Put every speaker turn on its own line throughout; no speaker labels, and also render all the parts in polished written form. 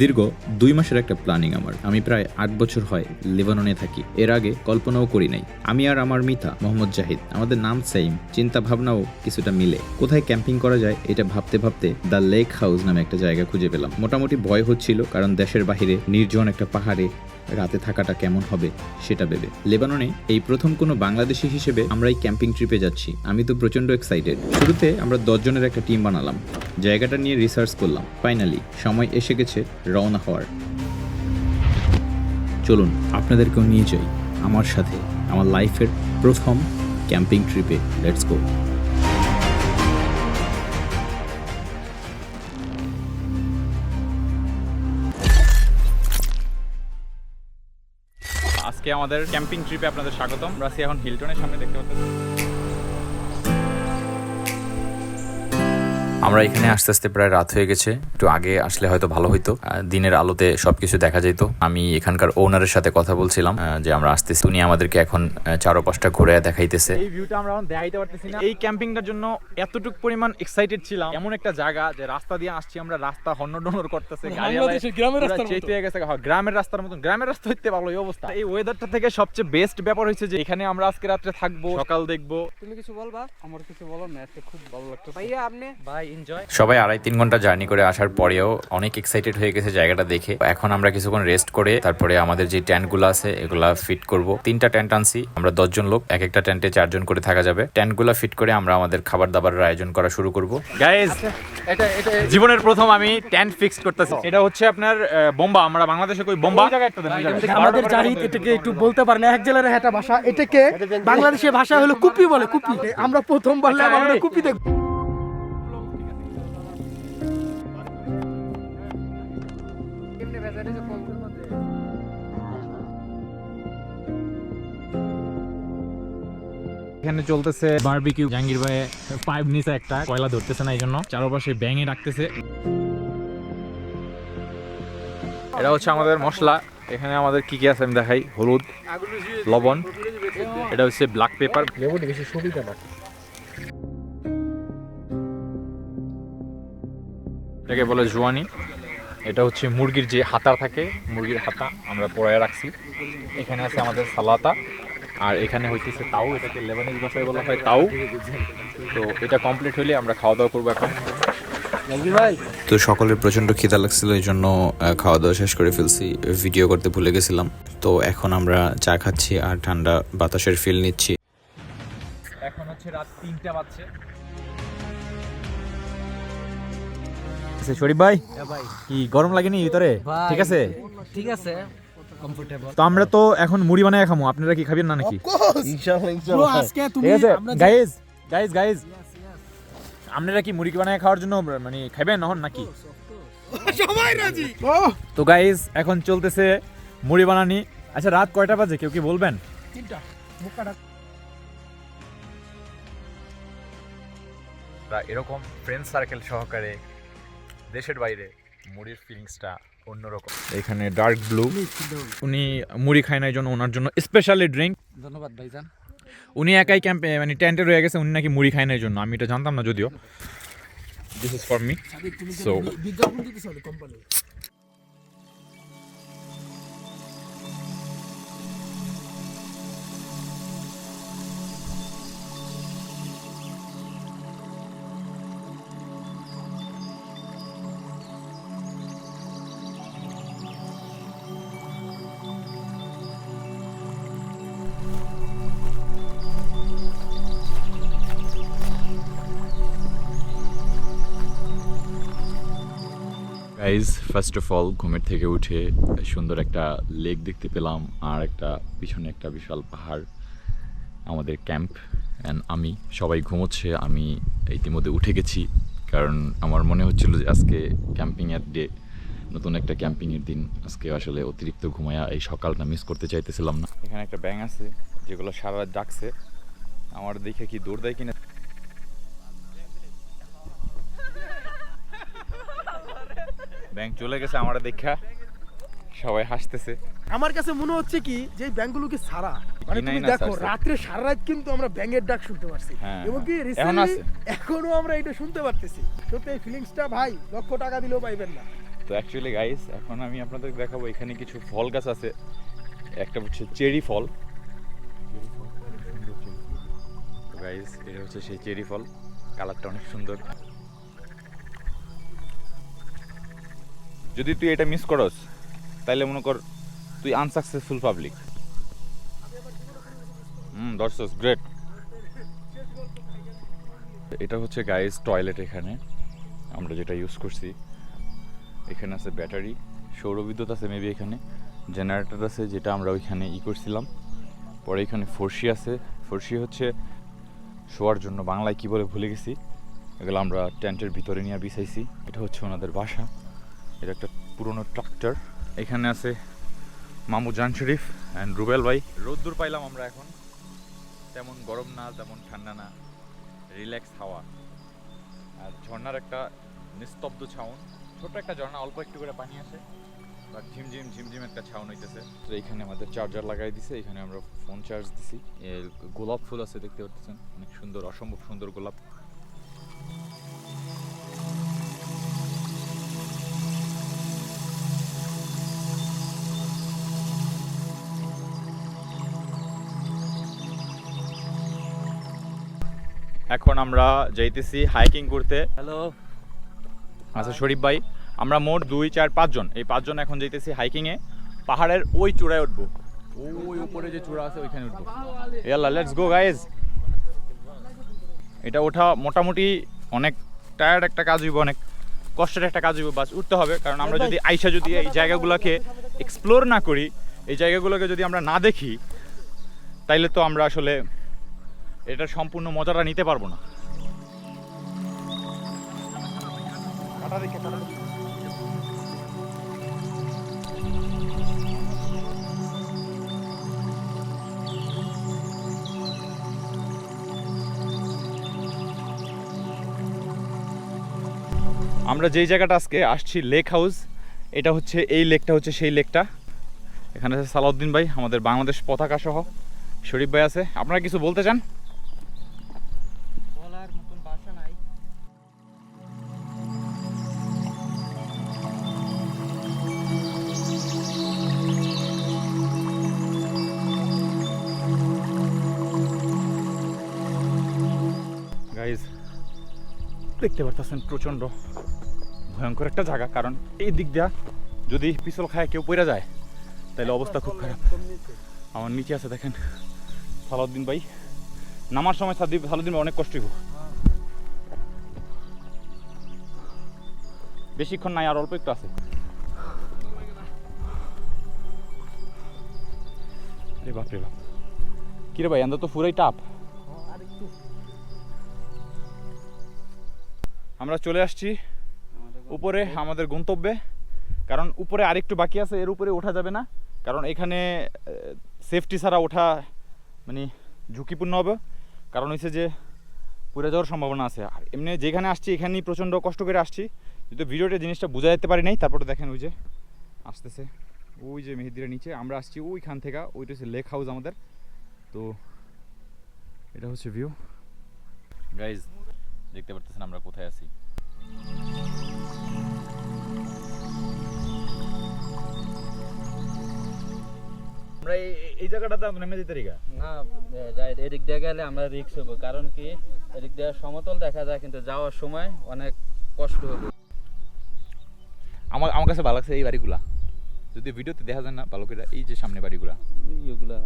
দীর্ঘ 2 মাসের একটা প্ল্যানিং আমার। আমি প্রায় 8 বছর হয় লেবাননে থাকি। এর আগে কল্পনাও করি নাই। আমি আর আমার মিতা মোহাম্মদ জাহিদ, আমাদের নাম সেম, চিন্তা ভাবনাও কিছুটা মিলে। কোথায় ক্যাম্পিং করা যায় এটা ভাবতে ভাবতে দ্য লেক হাউস নামে একটা জায়গা খুঁজে পেলাম। মোটামুটি ভয় হচ্ছিল, কারণ দেশের বাহিরে নির্জন একটা পাহাড়ে রাতে থাকাটা কেমন হবে সেটা ভেবে। লেবাননে এই প্রথম কোনো বাংলাদেশি হিসেবে আমরা এই ক্যাম্পিং ট্রিপে যাচ্ছি। আমি তো প্রচন্ড এক্সাইটেড। শুরুতে আমরা 10 জনের একটা টিম বানালাম, জায়গাটা নিয়ে রিসার্চ করলাম। ফাইনালি সময় এসে গেছে রওনা হওয়ার। চলুন আপনাদেরকেও নিয়ে যাই আমার সাথে আমার লাইফের প্রথম ক্যাম্পিং ট্রিপে। Let's go.
আজকে আমাদের ক্যাম্পিং ট্রিপে আপনাদের স্বাগতম। আমরা আছি এখন হিলটনের সামনে, দেখতে পাচ্ছেন।
আমরা এখানে আস্তে আস্তে প্রায় রাত হয়ে গেছে। একটু আগে আসলে হয়তো ভালো হইতো, দিনের আলোতে সবকিছু দেখা যেত। আমি এখানকার ওনারের সাথে কথা বলছিলাম যে আমরা আসতেছি। উনি আমাদেরকে এখন চারপাশটা ঘুরে দেখাইতেছে।
এই ভিউটা আমরা এখন দেখাইতে পারতেছি না। এই ক্যাম্পিংটার জন্য এতটুকু পরিমাণ এক্সাইটেড ছিলাম। এমন একটা জায়গা যে রাস্তা দিয়ে আসছি আমরা, রাস্তা হন্নডন্নর করতেছে, গ্রামের রাস্তার মতন। গ্রামের রাস্তা হইতে ভালো এই অবস্থা। এই ওয়েদারটা থেকে সবচেয়ে বেস্ট ব্যাপার হয়েছে যে এখানে আমরা আজকে রাত্রে থাকবো, সকাল দেখবো।
তুমি কিছু বলবা? আমার কিছু বলার না, আজকে খুব ভালো লাগতো ভাইয়া। আপনি ভাই এনজয়।
সবাই 2.5-3 ঘন্টা জার্নি করে আসার পরেও অনেক এক্সাইটেড হয়ে গেছে জায়গাটা দেখে। এখন আমরা কিছুক্ষণ রেস্ট করে তারপরে আমাদের যে টেন্ট গুলো আছে এগুলা ফিট করব। 3টা টেন্ট আনছি আমরা, 10 জন লোক, এক একটা টেন্টে 4 জন করে থাকা যাবে। টেন্ট গুলা ফিট করে আমরা আমাদের খাবার দাবারের আয়োজন করা শুরু করব।
গাইস, এটা জীবনের প্রথম আমি টেন্ট ফিক্সড করতেছি। এটা হচ্ছে আপনার বোম্বা। আমরা বাংলাদেশে কই বোম্বা জায়গা একটা দেন।
আমাদের জাহিদ এটাকে একটু বলতে পারে না, এক জেলার একটা ভাষা। এটাকে বাংলাদেশের ভাষা হলো কুপি বলে, কুপি। আমরা প্রথম বললে আমরা কুপি দেখ।
এখানে চলতেছে বারবিকিউ। জাহাঙ্গীর ভাই পাইপ নিচে একটা কয়লা ধরতেছে না, এই জন্য চারপাশে ব্যাঙে ডাকতেছে। এটা হচ্ছে আমাদের মশলা। এখানে আমাদের কি কি আছে আমি দেখাই। হলুদ, লবণ, এটা হচ্ছে ব্ল্যাক পেপার, এটাকে বলে জোয়ানি। এটা হচ্ছে মুরগির যে হাতা থাকে, মুরগির হাতা আমরা পোড়ায় রাখছি। এখানে আছে আমাদের সালাতা, আর এখানে হইতেছে তাও, এটাকে লেবানিজ ভাষায় বলা হয় তাও। তো এটা কমপ্লিট হইলে আমরা খাওয়া দাওয়া করবো এখন।
তো সকলের প্রচন্ড খিদা লাগছিল, এই জন্য খাওয়া দাওয়া শেষ করে ফেলছি, ভিডিও করতে ভুলে গেছিলাম। তো এখন আমরা চা খাচ্ছি আর ঠান্ডা বাতাসের ফিল নিচ্ছি।
এখন হচ্ছে রাত 3টা বাজছে। শরীফ ভাই, কি গরম লাগেনি ভিতরে? ঠিক আছে,
ঠিক আছে, কমফোর্টেবল।
তো আমরা তো এখন মুড়ি বানায় খামু। আপনারা কি খাবেন না নাকি?
ব্রো আজকে তুমি আমরা
গাইজ আপনারা কি মুড়ি বানায় খাওয়ার জন্য মানে খাবেন নহন নাকি?
সবাই রাজি।
তো গাইজ এখন চলতেছে মুড়ি বানানি। আচ্ছা, রাত কয়টা বাজে কেউ কি বলবেন?
3টা। মুখটা
এরকম ফ্রেন্ড সার্কেল সহকারে দেশের বাইরে মুড়ির ফিলিংসটা অন্যরকম।
এখানে ডার্ক ব্লু, উনি মুড়ি খায় না, এই জন্য ওনার জন্য স্পেশালি ড্রিঙ্ক।
ধন্যবাদ ভাইজান।
উনি একাই ক্যাম্পে মানে টেন্টে রয়ে গেছে, উনি নাকি মুড়ি খায় না, এই জন্য। আমি এটা জানতাম না যদিও। This is for me. So
বিজ্ঞাপন দিতেছ company.
Guys, first of all ঘুমের থেকে উঠে সুন্দর একটা লেক দেখতে পেলাম, আর একটা পিছনে একটা বিশাল পাহাড়। আমাদের ক্যাম্প অ্যান্ড আমি সবাই ঘুমোচ্ছে। আমি ইতিমধ্যে উঠে গেছি, কারণ আমার মনে হচ্ছিল যে আজকে ক্যাম্পিংয়ের ডে, নতুন একটা ক্যাম্পিংয়ের দিন। আজকে আসলে অতিরিক্ত ঘুমায়া এই সকালটা মিস করতে চাইতেছিলাম না।
এখানে একটা ব্যাঙ আছে যেগুলো সারা রাত ডাকছে। আমার দেখে কি দৌড় দেয় কিনা। ব্যাঙ চলে গেছে আমার দেখা, সবাই হাসতেছে।
আমার কাছে মনে হচ্ছে কি যে ব্যাংকগুলো কি সারা, মানে তুমি দেখো রাত্রে সারা রাত কিন্তু আমরা ব্যাঙের ডাক শুনতে পারছি, এবং কি রিসেন্টলি এখনো আমরা এটা শুনতে পারতেছি। সত্যি এই ফিলিংসটা ভাই লক্ষ টাকা দিলেও পাইবেন না।
তো অ্যাকচুয়ালি গাইস এখন আমি আপনাদের দেখাবো এখানে কিছু ফল গাছ আছে। একটা হচ্ছে চেরি ফল। তো গাইস এটা হচ্ছে সেই চেরি ফল, কালারটা অনেক সুন্দর। যদি তুই এটা মিস করস তাহলে মনে কর তুই আনসাকসেসফুল পাবলিক। দর্শক গ্রেট। এটা হচ্ছে গাইস টয়লেট। এখানে আমরা যেটা ইউজ করছি, এখানে আছে ব্যাটারি, সৌরবিদ্যুৎ আছে মেবি, এখানে জেনারেটর আছে যেটা আমরা ওইখানে করছিলাম। পরে এখানে ফর্সি আছে। ফর্সি হচ্ছে শোয়ার জন্য, বাংলায় কি বলে ভুলে গেছি। এগুলো আমরা টেন্টের ভিতরে নিয়ে বিছাইছি। এটা হচ্ছে ওনাদের বাসা। এটা একটা পুরনো ট্রাক্টর। এখানে আছে মামু জান শরীফ অ্যান্ড রুবেল ভাই। রোদ্দুর পাইলাম আমরা এখন, তেমন গরম না তেমন ঠান্ডা না, রিল্যাক্স হাওয়া আর ঝর্ণার একটা নিস্তব্ধ ছাউন। ছোট একটা ঝর্ণা, অল্প একটু করে পানি আসে, বাট ঝিমঝিম ঝিমঝিম একটা ছাউন হইতেছে। তো এখানে আমাদের চার্জার লাগাই দিছে, এখানে আমরা ফোন চার্জ দিছি। গোলাপ ফুল আছে দেখতে পাচ্ছেন, অনেক সুন্দর, অসম্ভব সুন্দর গোলাপ। এখন আমরা যাইতেছি হাইকিং করতে।
হ্যালো,
আচ্ছা শরীফ ভাই, আমরা মোট 2, 4, 5 জন, এই 5 জন এখন যাইতেছি হাইকিংয়ে। পাহাড়ের ওই চূড়ায় উঠবো, ওই উপরে যে চূড়া আছে ওইখানে উঠবো। ইয়াল্লা লেটস গো গাইজ। এটা ওঠা মোটামুটি অনেক টায়ার্ড একটা কাজ হইব, অনেক কষ্টের একটা কাজ হইব, বাস উঠতে হবে। কারণ আমরা যদি আইসা যদি এই জায়গাগুলোকে এক্সপ্লোর না করি, এই জায়গাগুলোকে যদি আমরা না দেখি, তাইলে তো আমরা আসলে এটার সম্পূর্ণ মজাটা নিতে পারবো না। আমরা যেই জায়গাটা আজকে আসছি লেক হাউস, এটা হচ্ছে এই লেকটা হচ্ছে সেই লেকটা। এখানে আছে সালাউদ্দিন ভাই, আমাদের বাংলাদেশ পতাকা সহ শরীফ ভাই আছে। আপনারা কিছু বলতে চান?
বলার মতন ভাষা নাই।
গাইজ দেখতে পারতেছেন প্রচণ্ড ভয়ঙ্কর একটা জায়গা। কারণ এই দিক দিয়া যদি পিছল খায় কেউ পড়ে যায় তাহলে অবস্থা খুব খারাপ। আমার নিচে আছে দেখেন সালাউদ্দিন ভাই, নামার সময় সালাউদ্দিন ভাই অনেক কষ্ট হইব। বেশিক্ষণ নাই, আর অল্প একটু আছে। রে বাপ রে বাপ, কিরে ভাই এন্দা তো পুরাই টাপ। আমরা চলে আসছি উপরে আমাদের গন্তব্যে। কারণ উপরে আরেকটু বাকি আছে, এর উপরে ওঠা যাবে না, কারণ এখানে সেফটি ছাড়া ওঠা মানে ঝুঁকিপূর্ণ হবে। কারণ হচ্ছে যে পড়ে যাওয়ার সম্ভাবনা আছে। আর এমনি যেখানে আসছি এখানেই প্রচণ্ড কষ্ট করে আসছি, কিন্তু ভিডিওতে জিনিসটা বোঝা যেতে পারি নাই। তারপরে দেখেন ওই যে আসতেছে, ওই যে মেহেদিরা নিচে, আমরা আসছি ওইখান থেকে। ওইটা হচ্ছে লেক হাউস আমাদের। তো এটা হচ্ছে ভিউ গাইজ, দেখতে পারতেছেন আমরা কোথায় আছি। আমরা এই জায়গাটাতে নেমে যেতে রিগা
না যাই, এদিক দিয়ে গেলে আমরা রিস্ক হবো। কারণ কি, এদিক দিয়ে সমতল দেখা যায়, কিন্তু যাওয়ার সময় অনেক কষ্ট হবে।
আমার কাছে ভালো লাগছে এই বাড়িগুলা, যদি ভিডিওতে দেখা যায় না ভালো করে। এই যে সামনে বাড়িগুলা,
এগুলা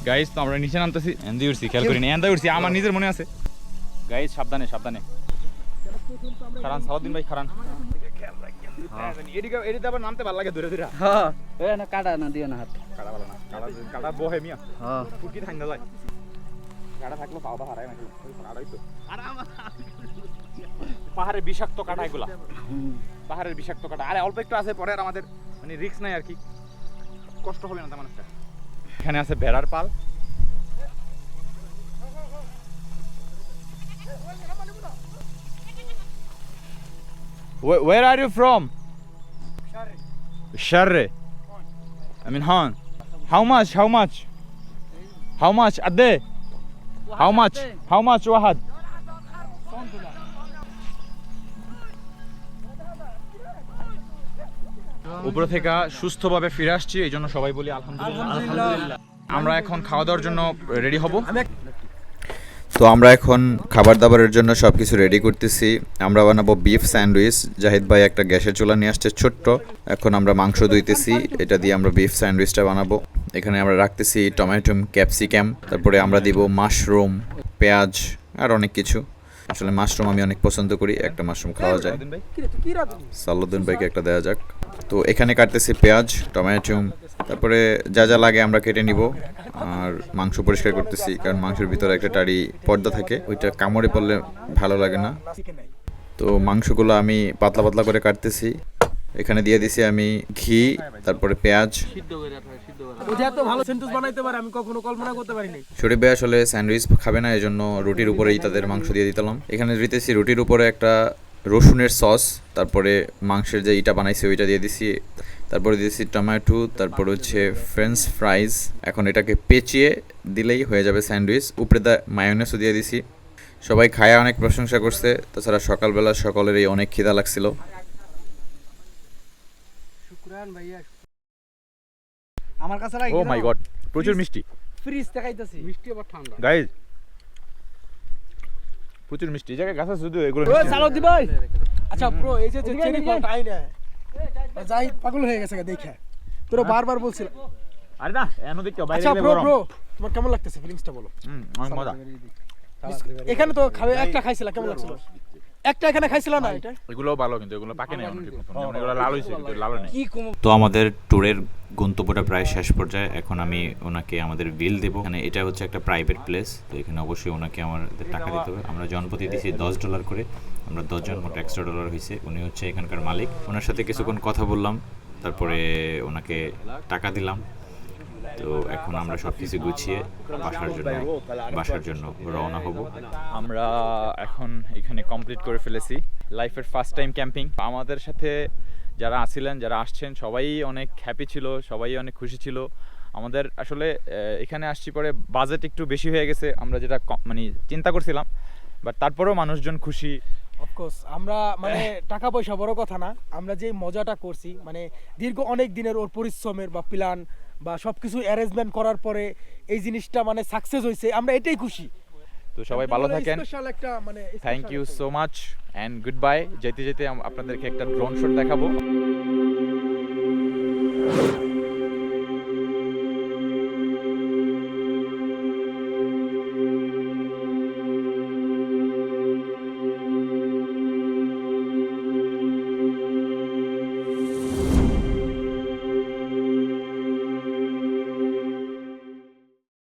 গাইজ। তো আমরা নিচে নামতেছি, এন্দি উঠছি, খেয়াল করিনি, এন্দা উঠছি, আমার নিজের মনে আছে। গাইজ সাবধানে সাবধানে, খারান সালাউদ্দিন ভাই খারান। এদিকে আবার নামতে ভালো লাগে, দূরে দূরে।
এ না কাটা না দিও না হাত
কাটা ভালো না, কাটা বোহেমিয়া
হ্যাঁ
ফুটকি ঠান্ডা যায়, কাটা থাকলে পাও বা হারায় নাকি কাটাই তো পাহাড়ের বিষাক্ত কাটা এগুলা, পাহাড়ের বিষাক্ত কাটা। আরে অল্প একটু আছে, পরে আর আমাদের মানে রিস্ক নাই আর কি, কষ্ট হবে না তেমন একটা। এখানে আছে ভেড়ার পাল, Where are you from? Sharre. I mean, Han. How much? How much? How much? Adde? How much? How much? Wahad? উপর থেকে সুস্থভাবে ফিরে আসছি, এই জন্য সবাই বলি আলহামদুলিল্লাহ। আমরা এখন খাওয়া দাওয়ার জন্য রেডি হব।
তো আমরা এখন খাবার দাবারের জন্য সব কিছু রেডি করতেছি। আমরা বানাবো বিফ স্যান্ডউইচ। জাহিদ ভাই একটা গ্যাসের চুলা নিয়ে আসছে ছোট্ট। এখন আমরা মাংস ধুইতেছি, এটা দিয়ে আমরা বিফ স্যান্ডউইচটা বানাবো। এখানে আমরা রাখতেছি টমেটো, ক্যাপসিকাম, তারপরে আমরা দিব মাশরুম, পেঁয়াজ আর অনেক কিছু। আসলে মাশরুম আমি অনেক পছন্দ করি, একটা মাশরুম খাওয়া যায়। সালাউদ্দিন ভাইকে একটা দেওয়া যাক। তো এখানে কাটতেছি পেঁয়াজ, টমেটো, তারপরে যা যা লাগে আমরা কেটে নিব। আর মাংস পরিষ্কার করতেছি, কারণ মাংসের ভিতরে একটা টাড়ি পর্দা থাকে, ওইটা কামড়ে পড়লে ভালো লাগে না। তো মাংসগুলো আমি পাতলা পাতলা করে কাটতেছি। এখানে দিয়ে দিছি আমি ঘি, তারপরে পেঁয়াজ। শরীফ ভাই আসলে স্যান্ডউইচ খাবে না, এই জন্য রুটির উপরেই তাদের মাংস দিয়ে দিতাম। এখানে দিতেছি রুটির উপরে একটা রসুনের সস, তারপরে মাংসের যে ইটা বানাইছে ওইটা দিয়ে দিছি, তারপরে দিয়েছি টমেটো, তারপর হচ্ছে ফ্রেঞ্চ ফ্রাইজ। এখন এটাকে পেঁচিয়ে দিলেই হয়ে যাবে স্যান্ডউইচ। উপরে মায়োনেসও দিয়ে দিছি। সবাই খায়া অনেক প্রশংসা করছে। তাছাড়া সকালবেলা সকলেরই অনেক খিদা লাগছিল।
আমার কাছে
ও মাই গড, প্রচুর মিষ্টি।
ফ্রিজ দেখাইতেছি, মিষ্টি আবার ঠান্ডা।
গাইস প্রচুর মিষ্টি, এই জায়গায় গাছ আছে শুধু এগুলো
ওই
মিষ্টি না।
চালো দি ভাই। আচ্ছা ব্রো, এই যে চেনি ফলটা আই না, যাই পাগল হয়ে গেছে দেখে, তোরা বারবার বলছিল।
আরে না এনো দেখতে বাইরে
আচ্ছা
গেলে
ব্রো
গরম।
ব্রো, তোমার কেমন লাগতেছে ফিলিংসটা বলো?
অনেক মজা।
এখানে তো খাবে একটা খাইছিলা, কেমন লাগছিল? একটা এখানে খাইছিলা না? এটা
এগুলো ভালো, কিন্তু এগুলো পাকে নাই ঠিক মতো, যেমন এগুলো লাল হইছে কিন্তু লাল নেই।
কি কম।
তো আমাদের ট্যুরের গন্তব্যটা প্রায় শেষ পর্যায়ে। এখন আমি ওনাকে আমাদের বিল দেবো। এখানে এটা হচ্ছে একটা প্রাইভেট প্লেস, তো এখানে অবশ্যই ওনাকে আমাদের টাকা দিতে হবে। আমরা জনপ্রতি দিয়েছি $10 করে। আমরা 10 জন, মোট $100 হয়েছে। উনি হচ্ছে এখানকার মালিক। ওনার সাথে কিছুক্ষণ কথা বললাম, তারপরে ওনাকে টাকা দিলাম। তো এখন আমরা সব কিছু গুছিয়ে বাসার জন্য রওনা হব।
আমরা এখন এখানে কমপ্লিট করে ফেলেছি লাইফের ফার্স্ট টাইম ক্যাম্পিং। আমাদের সাথে যারা আছিলেন, যারা আসছেন, সবাই অনেক হ্যাপি ছিল, সবাই অনেক খুশি ছিল। আমাদের আসলে এখানে আসছি পরে বাজেট একটু বেশি হয়ে গেছে, আমরা যেটা মানে চিন্তা করছিলাম, বাট তারপরেও মানুষজন খুশি।
অফকোর্স আমরা মানে টাকা পয়সা বড় কথা না, আমরা যে মজাটা করছি মানে দীর্ঘ অনেক দিনের ওর পরিশ্রমের বা প্ল্যান বা সবকিছু অ্যারেঞ্জমেন্ট করার পরে এই জিনিসটা মানে সাকসেস হয়েছে, আমরা এটাই খুশি।
তো সবাই ভালো থাকেন,
স্পেশাল একটা মানে
thank you so much and good bye. যেতে যেতে আপনাদেরকে একটা ড্রোন শট দেখাবো।